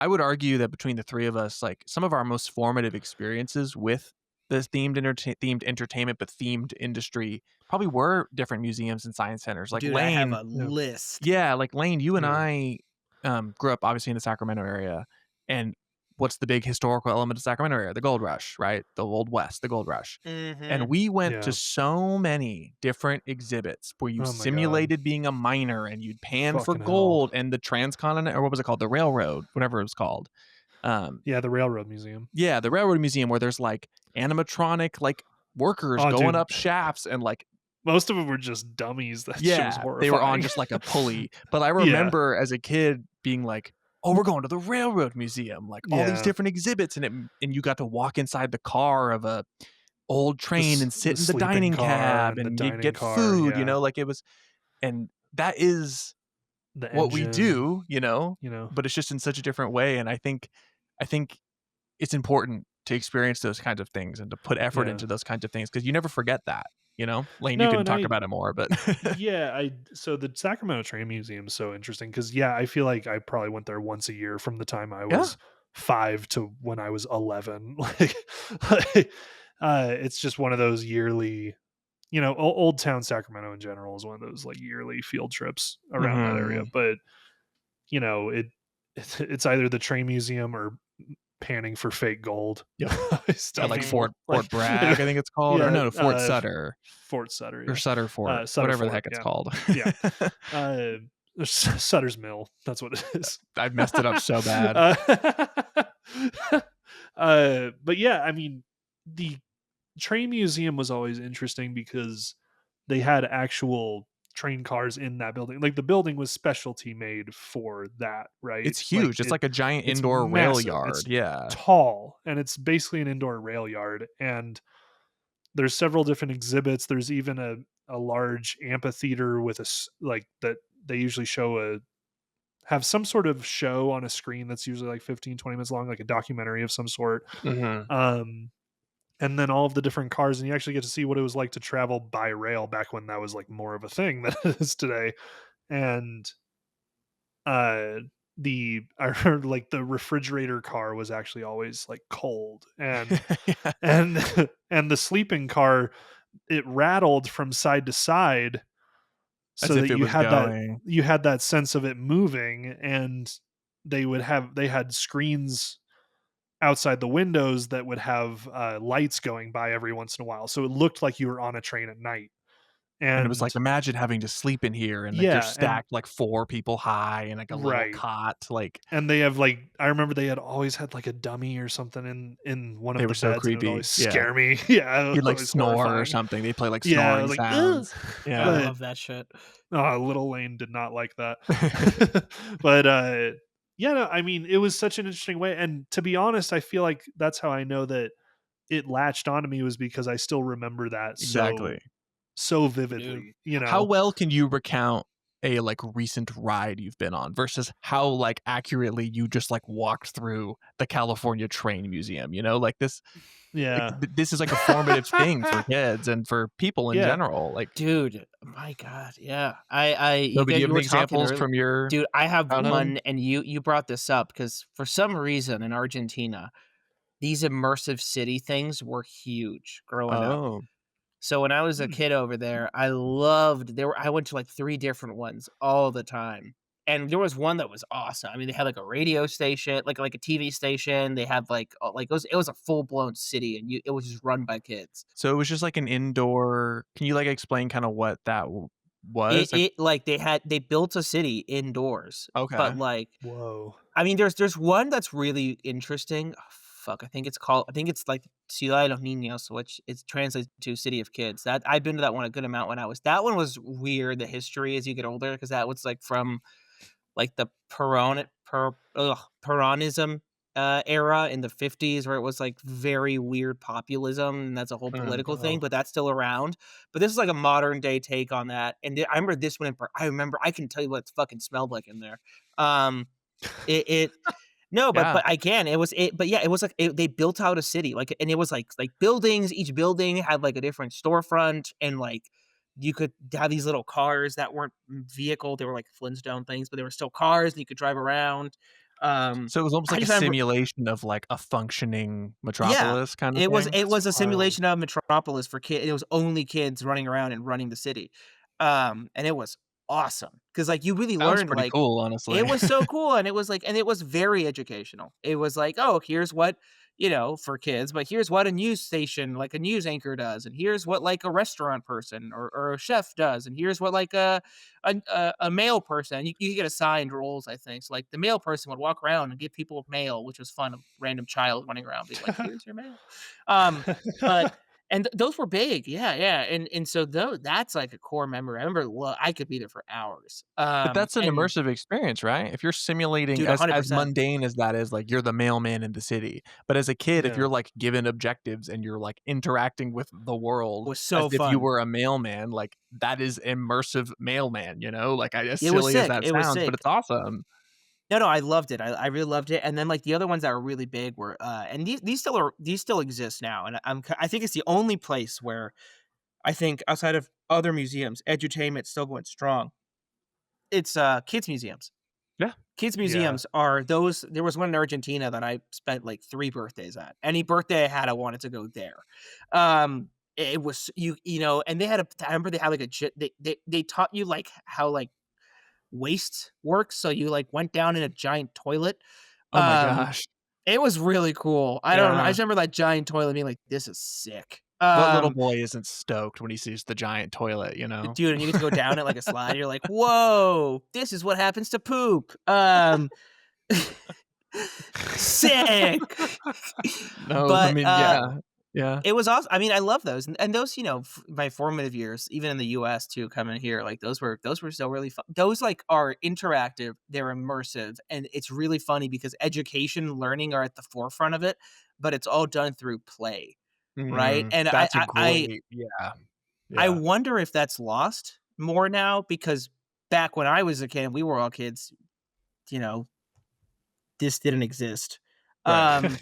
I would argue that between the three of us, like some of our most formative experiences with this themed entertainment, but themed industry probably were different museums and science centers. Like Dude, I have Lain, a Yeah. list. yeah, like Lain, you and Yeah. I grew up obviously in the Sacramento area. And what's the big historical element of Sacramento area? The gold rush, right? The Old West, the gold rush. And Mhm. we went to Yeah. so many different exhibits where you Oh my God. simulated being a miner and you'd pan for Fucking hell. gold and the transcontinental, or what was it called? The railroad, whatever it was called. Um, Yeah, the Railroad Museum. yeah, the railroad museum where there's like animatronic like workers Oh, going dude. up shafts and like, Most of them were just dummies. That shit was yeah, they were on horrifying. just like a pulley. But I Yeah. remember as a kid being like, oh, we're going to the railroad museum, like all these Yeah. different exhibits, and you got to walk inside the car of a old train and The sit in the sleeping dining car cab and the and you'd dining get car. food, Yeah. like it was, and that is The what we engine, do, you know. but it's just in such a different way. And I think it's important to experience those kinds of things and to put effort Yeah. into those kinds of things because you never forget that, Lane, you No, can and talk about it more, but yeah, so the Sacramento Train Museum is so interesting because, yeah, I feel like I probably went there once a year from the time I yeah. was 5 to when I was 11. It's just one of those yearly, Old Town Sacramento in general is one of those like yearly field trips around that area. Mhm. But, it's either the train museum or panning for fake gold. Yep. At like Stuffing Fort more like, Bragg, I think it's called, or yeah, no, Fort Sutter Fort Sutter, or yeah. Sutter Fort, Sutter whatever the Fort, heck it's yeah. called. Yeah. Uh, Sutter's Mill. That's what it is. I've messed it up so bad. Uh, but yeah, I mean, the train museum was always interesting because they had actual train cars in that building. Like the building was specialty made for that, right? It's Like huge. It's like a giant it's indoor rail massive. yard. It's Yeah. tall and it's basically an indoor rail yard. And there's several different exhibits. There's even a large amphitheater with like that they usually have some sort of show on a screen that's usually like 15-20 minutes long, like a documentary of some sort. Mhm. Um, and then all of the different cars, and you actually get to see what it was like to travel by rail back when that was like more of a thing than it is today. And uh I heard like the refrigerator car was actually always like cold, and Yeah. and and the sleeping car, it rattled from side to side As so if that it was going. you had that sense of it moving. And they had screens outside the windows that would have lights going by every once in a while, so it looked like you were on a train at night. And it was And like, imagine having to sleep in here and like they're yeah, and stacked like 4 people high in like a little right. cot. Like And they have like, I remember they had always had like a dummy or something in one they of were the so beds, and it would creepy. always Yeah. scare me. Yeah, it You'd like was snore or horrifying. something. They play like Yeah, I snoring was like, ugh. sounds. I Yeah. But love that shit. Little Lane did not like that. But yeah, no, I mean, it was such an interesting way. And to be honest, I feel like that's how I know that it latched onto me, was because I still remember that Exactly. so Dude. vividly. How well can you recount a like recent ride you've been on versus how like accurately you just like walked through the California Train Museum, like this like Yeah. this is like a formative thing for kids and for people in Yeah. general. Like, Dude, my God, yeah. You Toby, do guys, you have you any were talking examples earlier. from your Dude, I have childhood? one, and you brought this up because for some reason in Argentina, these immersive city things were huge growing up. Oh. So when I was a Hmm. kid over there, I went to like 3 different ones all the time. And there was one that was awesome. I mean, they had like a radio station, like a TV station. They had like it was a full-blown city, and it was just run by kids. So it was just like an indoor. Can you like explain kind of what that It was? Like, it like they built a city indoors, but okay. like Whoa. I mean, there's one that's really interesting. Oh, fuck, I think it's like Ciudad de los Niños, which it translates to City of Kids. That I've been to that one a good amount when that one was weird, the history as you get older, because that was like from like the Peronism era in the 50s, where it was like very weird populism, and that's a whole Mm. political thing, Wow. but that's still around. But this is like a modern day take on that. And I remember this one. I remember I can tell you what it fucking smelled like in there. It no, but Yeah. again, but yeah, it was like they built out a city, like, and it was like buildings. Each building had like a different storefront, and like you could have these little cars that weren't vehicle; they were like Flintstone things, but they were still cars, and you could drive around. So it was almost I like a just remember simulation of like a functioning yeah, metropolis kind of thing. it That's was a wild. simulation of Metropolis for kids. It was only kids running around and running the city, and it was awesome because like, you really Sounds learned, pretty like cool, it honestly. was so cool, and it was like and it was very educational. It was like, "Oh, here's what" for kids, but here's what a news station, like a news anchor does, and here's what, like, a restaurant person or a chef does, and here's what, like, a mail person you get assigned roles, I think. So, like, the mail person would walk around and give people mail, which was fun, a random child running around being like, "Here's your mail." Um, but and those were big, yeah, yeah, and so that's, like, a core memory. I remember I could be there for hours, But that's an and immersive experience, right? If you're simulating dude, as 100%. mundane as that is, like, you're the mailman in the city, but as a kid, if Yeah. you're, like, given objectives and you're, like, interacting with the world Was as so if you fun. were a mailman, like, that is immersive mailman, you know? Like, as It was silly as sick, that it was sounds, but sick. it's awesome. No, no, I loved it. I really loved it, and then, like, the other ones that were really big were, and these still exist now, and I think it's the only place where I think outside of other museums, edutainment's still going strong. It's, kids museums. Yeah. Kids Yeah. museums are those there was one in Argentina that I spent, like, 3 birthdays at. Any birthday I had, I wanted to go there. It was and they had a I remember they had, like, a gi they taught you, like, how, like, waste works, so you, like, went down in a giant toilet. Oh my Um, gosh. it was really cool. I don't know, I Yeah. just remember that giant toilet being like, "This is sick." What little boy isn't stoked when he sees the giant toilet, you know? Dude, and you get to go down it like a slide, you're like, "Whoa, this is what happens to poop." Sick. No, I But, mean, yeah. Yeah. it was awesome. I mean, I love those, and those, my formative years, even in the US too, coming here, like, those were still really fun. Those, like, are interactive, they're immersive, and it's really funny because education, learning are at the forefront of it, but it's all done through play, right? Mhm. And That's a great yeah. I Yeah. wonder if that's lost more now because back when I was a kid, we were all kids, you know, this didn't exist. Right. Um,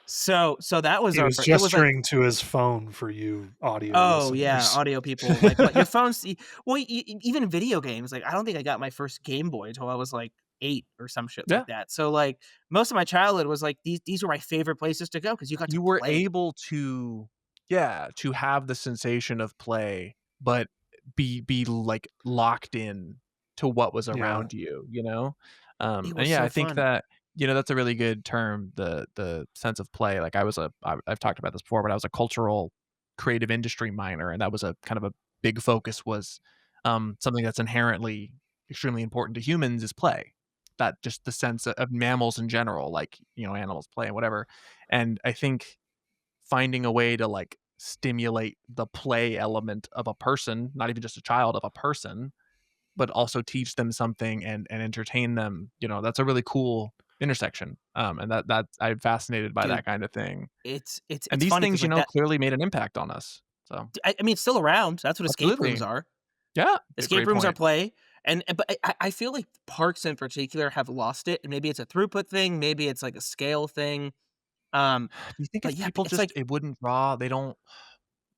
so that was He our was it was like gesturing to his phone for you audio oh, yeah, listeners. audio people, like, what your phones well, even video games, like, I don't think I got my first Game Boy until I was, like, 8 or some shit Yeah. like that, so, like, most of my childhood was, like, these were my favorite places to go because you got to You were play. able to yeah, to have the sensation of play, but be, like, locked in to what was Yeah. around you, you know? It And was yeah, so I think fun. that, that's a really good term, the sense of play. Like, I've talked about this before, but I was a cultural creative industry minor, and that was a kind of a big focus was, something that's inherently extremely important to humans is play. That just the sense of mammals in general, like, animals play and whatever. And I think finding a way to, like, stimulate the play element of a person, not even just a child, of a person, but also teach them something and entertain them, that's a really cool intersection, and that I'm fascinated by Dude, that kind of thing. And it's these funny things, because like, that clearly made an impact on us, so I mean, it's still around, that's what escape rooms absolutely. are. Yeah, a Escape great rooms are point. play, and but I feel like parks in particular have lost it, and maybe it's a throughput thing, maybe it's like a scale thing, um, Do you think but if yeah, people it's just like it wouldn't draw they don't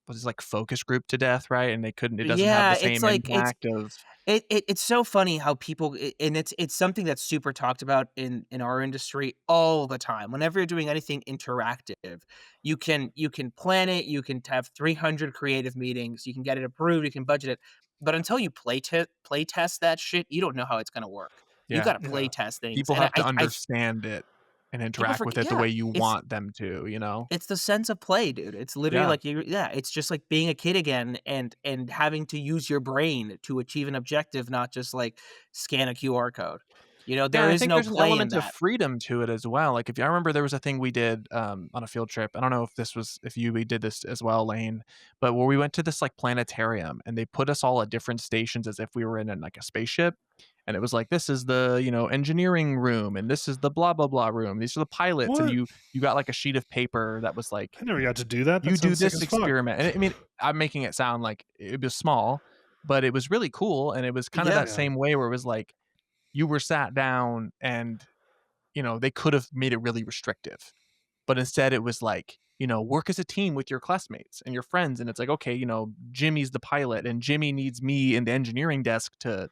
was like focus group to death, right? And it doesn't have yeah, the it's same like impact of it's so funny how people and it's something that's super talked about in our industry all the time. Whenever you're doing anything interactive, you can plan it, you can have 300 creative meetings, you can get it approved, you can budget it, but until you play test that shit, you don't know how it's gonna work. You yeah. gotta play Yeah. test things, People and have to I understand it and people interact with forget, it the yeah, way you it's want them to, you know? it's the sense of play, dude. It's literally Yeah. like yeah, it's just like being a kid again and having to use your brain to achieve an objective, not just like scan a QR code. Yeah, There and I is think no there's an play in element of that. freedom to it as well. Like, if I remember there was a thing we did, on a field trip. I don't know if we did this as well, Lane, but where we went to this, like, planetarium, and they put us all at different stations as if we were in, like, a spaceship, and it was like, "This is the, engineering room, and this is the blah, blah, blah room. These are the pilots," and What? you got, like, a sheet of paper that was like, I never got to do that. That "You do sounds sick this as fuck. experiment." And I mean, I'm making it sound like it was small, but it was really cool, and it was kinda Yeah. that Yeah. same way where it was like, you were sat down and they could have made it really restrictive, but instead it was like, work as a team with your classmates and your friends. And it's like, okay, Jimmy's the pilot and Jimmy needs me in the engineering desk to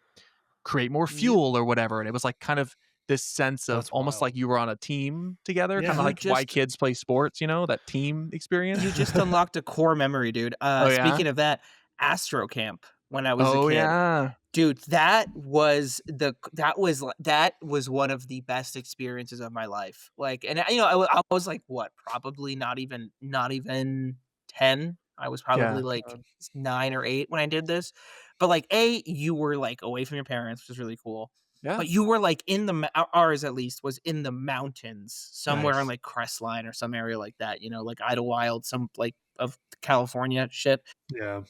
create more Yep. fuel or whatever. And it was like kind of this sense of That's almost like wild. you were on a team together, kinda Yeah. You like why just kids play sports, that team you experience? just unlocked a core memory, dude. Oh, yeah? Speaking of that, Astro Camp when I was a Oh, kid. yeah. Dude, that was one of the best experiences of my life. Like, and I was like, what, probably not even 10. I was probably Yeah. like 9 or 8 when I did this. But like, A, you were like away from your parents, which is really cool. Yeah. But you were like in the ours at least was in the mountains somewhere on Nice. like Crestline or some area like that, like Idlewild, some like of California shit. Yeah.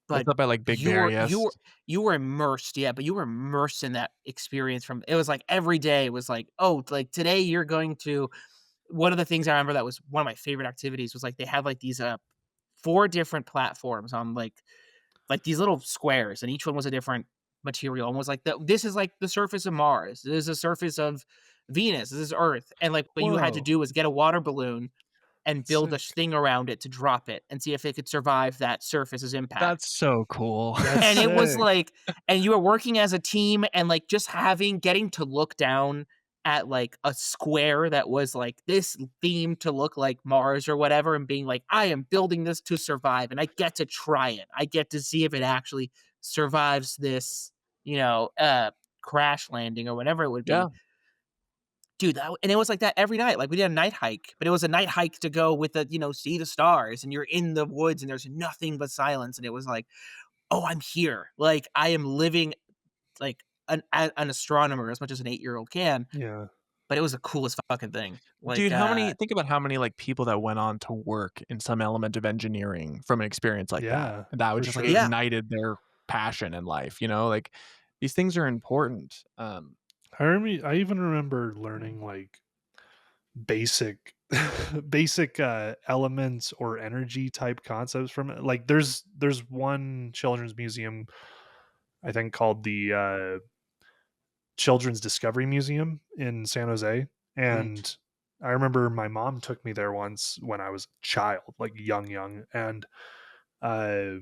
But That's up by, like, Big you Bear, were yes? you were you were immersed, yeah, but you were immersed in that experience from it was like every day was like, "Oh, like, today you're going to" one of the things I remember that was one of my favorite activities was, like, they had, like, these, 4 different platforms on, like, these little squares, and each one was a different material, and was like, "This is, like, the surface of Mars. This is the surface of Venus. This is Earth," and, like, what you had to Whoa. do was get a water balloon and That's build a sick. thing around it to drop it and see if it could survive that surface's impact. That's so cool. That's And it was sick. like and you were working as a team and, like, just getting to look down at, like, a square that was, like, this theme to look like Mars or whatever and being like, "I am building this to survive, and I get to try it. I get to see if it actually survives this, crash landing," or whatever it would Yeah, be. Dude, and it was like that every night. Like, we did a night hike, but it was a night hike to go with see the stars, and you're in the woods, and there's nothing but silence, and it was like, "Oh, I'm here." Like, I am living like an astronomer as much as an 8-year-old can, Yeah. but it was the coolest fucking thing. dude, think about how many, like, people that went on to work in some element of engineering from an experience like that, Yeah, and that would for just, like, sure. Yeah. ignited their passion in life, like, these things are important, I even remember learning, like, basic basic, elements or energy type concepts from it. Like, there's one children's museum, I think, called the, Children's Discovery Museum in San Jose, Neat. and I remember my mom took me there once when I was a child, like, young, and, uh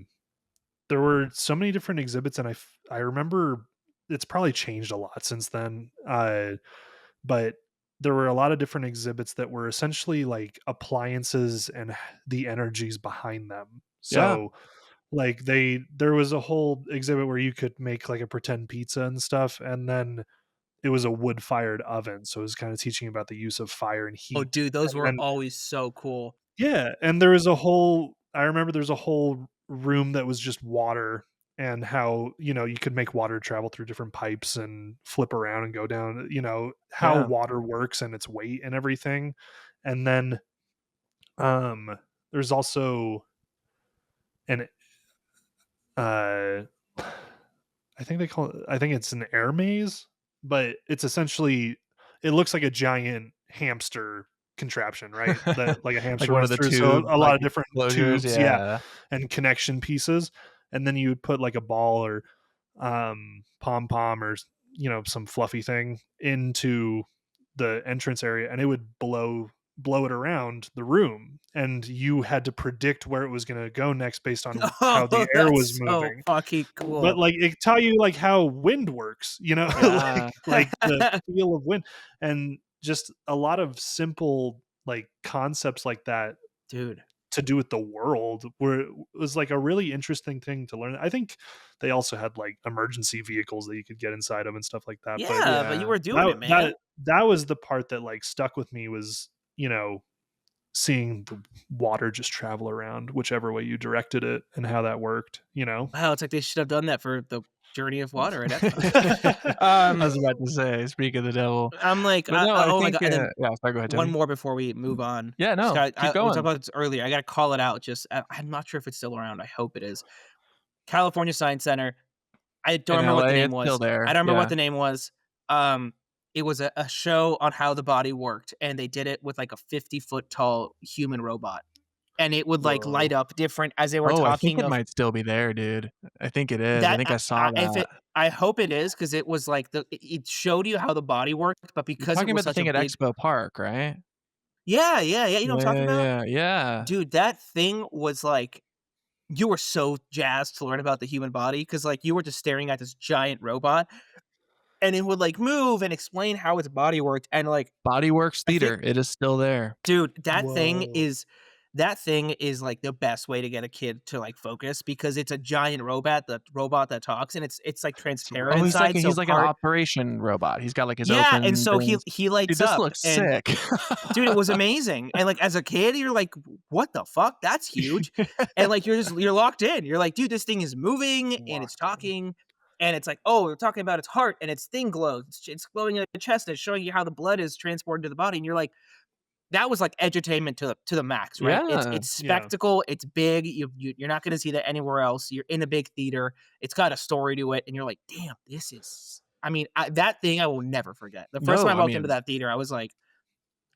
there were so many different exhibits, and I remember it's probably changed a lot since then, but there were a lot of different exhibits that were essentially like appliances and the energies behind them. yeah, So, like, there was a whole exhibit where you could make, like, a pretend pizza and stuff, and then it was a wood-fired oven, so it was kinda teaching about the use of fire and Oh, heat, dude, those and were then always so cool. yeah, and there was a whole I remember there's a whole room that was just water and how, you could make water travel through different pipes and flip around and go down, how yeah, water works and its weight and everything. And then um there's also an uh I think it's an air maze, but it's essentially it looks like a giant hamster contraption, right? That like a like hamster one of runs the through. So tube, a lot like, of different enclosures, tubes, yeah, yeah, and connection pieces. And then you would put like a ball or pom pom or some fluffy thing into the entrance area, and it would blow it around the room, and you had to predict where it was going to go next based on how the Oh, air was that's so moving. fucking But, cool. like, it taught you, like, how wind works, yeah, like the feel of wind, and just a lot of simple, like, concepts like that Dude. to do with the world where it was, like, a really interesting thing to learn. I think they also had, like, emergency vehicles that you could get inside of and stuff like that, but Yeah, but you yeah. were doing that it, that man. that was the part that, like, stuck with me was, seeing the water just travel around whichever way you directed it and how that worked? Wow, it's like they should have done that for the Journey of Water at Epcot. I Um, was about to say, speak of the devil. I'm like, But no, I oh my think, god, and then yeah, sorry, go ahead, one Toby. more before we move on. Yeah, Just no, got keep we talked going. about this earlier. I gotta call it out. Just I'm not sure if it's still around. I hope it is. California Science Center. I don't In remember what the LA, name it's still was. I there, don't remember what yeah. the name was. Um, it was a show on how the body worked, and they did it with like a 50-foot tall human robot, and it would like light Whoa. up different as they were Oh, I think talking it of might still be there, dude. I think it is. I that. think I saw If that. it, I hope it is because it was like it showed you how the body worked, but You're because it talking was about the such a thing at big Expo Park, right? yeah, yeah, yeah. You know what I'm Yeah, talking yeah, about, yeah, yeah. dude. That thing was like you were so jazzed to learn about the human body because like you were just staring at this giant robot. and it would like move and explain how its body worked. And like, Bodyworks I think, Theater, it is still there. dude, Whoa. that thing is like the best way to get a kid to like focus because it's a giant robot that talks, and it's like transparent Oh, he's like inside. So he's like an part, operation robot. He's got like his yeah, and open so he things. he Dude, lights this up, looks and sick. dude, it was amazing. And like as a kid, you're like, what the fuck? That's huge. And like you're locked in. You're like, dude, this thing is moving and it's Locked in. talking. And it's like, oh, we're talking about its heart and its thing glows. It's glowing in the chest and it's showing you how the blood is transported to the body. And you're like, that was like edutainment to the max, right? It's Yeah. it's Yeah. spectacle, it's big. You're not gonna see that anywhere else. You're in a big theater. It's got a story to it, and you're like, damn, this is. I mean, that thing I will never forget. The first time No, I I walked into mean, that theater, I was like,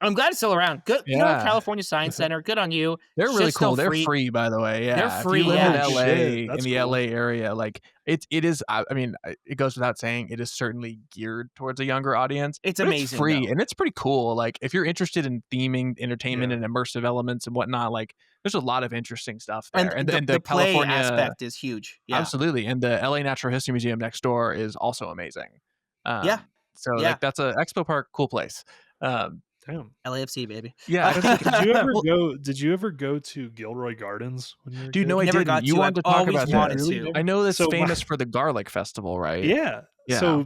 I'm glad it's still around. Good, yeah. California Science Center. Good on you. They're really Shit's still cool. They're free. free, by the way. They're Yeah. If you free. live in Yeah. Oh shit, LA, in that's the cool. LA area, like it is. I mean, it goes without saying, it is certainly geared towards a younger audience, It's but it's amazing free though. and it's pretty cool. Like if you're interested in theming, entertainment, Yeah. and immersive elements and whatnot, like there's a lot of interesting stuff And there. And the the the play California, aspect is huge. Yeah. absolutely, and the LA Natural History Museum next door is also amazing. Yeah. So Yeah. like that's a expo park, cool place. Um, Damn. LAFC baby. yeah. Well, Did you ever go to Gilroy Gardens when you were a Dude, kid? no, I never didn't. got You to. wanted I've to talk always about You that. wanted really to. I never. know that's So my famous for the garlic festival, right? yeah. Yeah.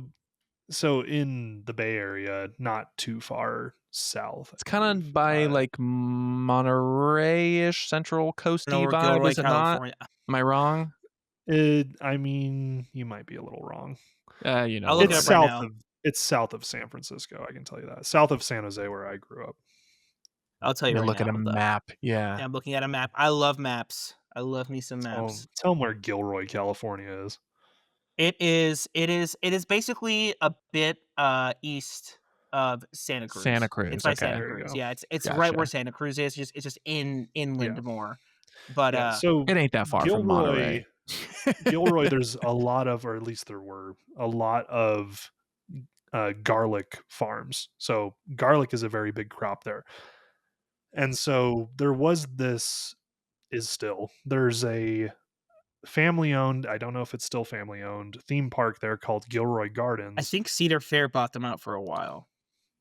So in the Bay Area, not too far south, I It's kind believe. of by like Monterey-ish, Central Coasty Lower vibe, Gilroy, is it not? California. Am I wrong? I mean, you might be a little wrong. You know I'll look it It's up right what? south now. of it's south of San Francisco, I can tell you that. South of San Jose where I grew up. I'll tell Let you me right look at now. a Hold up. map. Yeah. Yeah, I'm looking at a map. I love maps. I love me some Tell maps. 'em where Gilroy, California is. It is basically a bit east of Santa Santa Cruz. It's Cruz. by Okay. Santa There you Cruz. go. Yeah, it's right where Gotcha. Santa Cruz is. It's just Yeah. inland more. But Yeah. So It ain't that far from Gilroy Monterey. Gilroy, there's a lot of, or at least there were a lot of garlic farms. So garlic is a very big crop there. And so there was this is still there's a family owned, I don't know if it's still family owned theme park there called Gilroy I Gardens. think Cedar Fair bought them out for a while.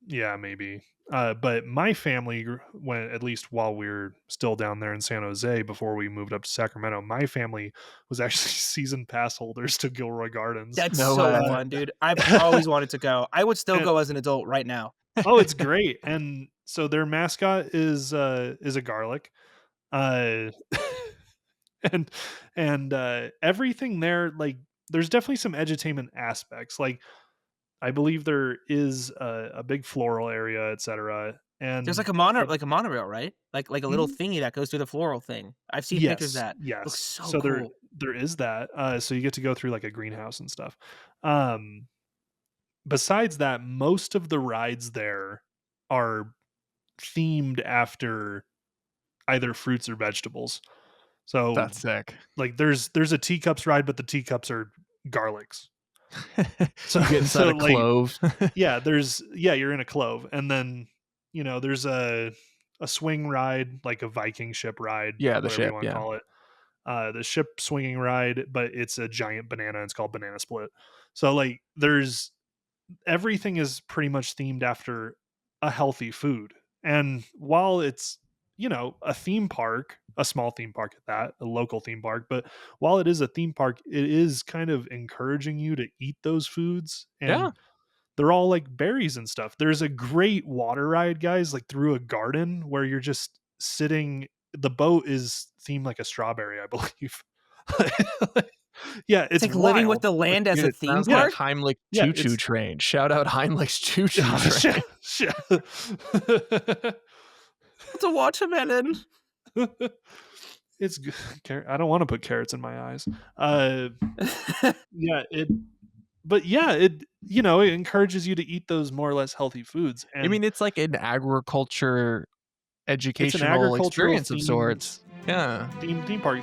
Yeah, maybe. But my family went, at least while we were still down there in San Jose before we moved up to Sacramento. My family was actually season pass holders to Gilroy Gardens. That's No so way. Uh, fun, dude. I've always wanted to go. I would still and- go as an adult right now. oh, it's great. And so their mascot is a garlic. Uh, and everything there, like there's definitely some edutainment aspects. Like I believe there is a big floral area, etc. There's And like a monorail, right? Like a little mm, thingy that goes through the floral thing. I've seen pictures of yes, that. Looks yes. so So cool. there is that. So you get to go through like a greenhouse and stuff. Um, Besides that, most of the rides there are themed after either fruits or vegetables. So That's sick. like there's a teacups ride, but the teacups are garlics. So You get inside so a like clove. you're in a clove, and then there's a swing ride, like a Viking ship ride, Yeah, the whatever you ship. want to Yeah. call it. The ship swinging ride, but it's a giant banana. And it's called Banana Split. So like there's everything is pretty much themed after a healthy food. And while it's, a theme park, a small theme park at that, a local theme park, but while it is a theme park, it is kind of encouraging you to eat those foods. Yeah. And they're all like berries and stuff. There's a great water ride, guys, like through a garden where you're just sitting. The boat is themed like a strawberry, I believe. Yeah, It's it's like living with wild. the land as Dude, a it theme sounds like park. Heimlich Yeah, Choo Choo it's Train. Shout out Heimlich's Choo Choo Train. It's a watermelon. It's good. I don't want to put carrots in my eyes. Yeah, it encourages you to eat those more or less healthy foods, I and mean, it's like an agriculture it's an educational agricultural experience of sorts. Yeah. theme park.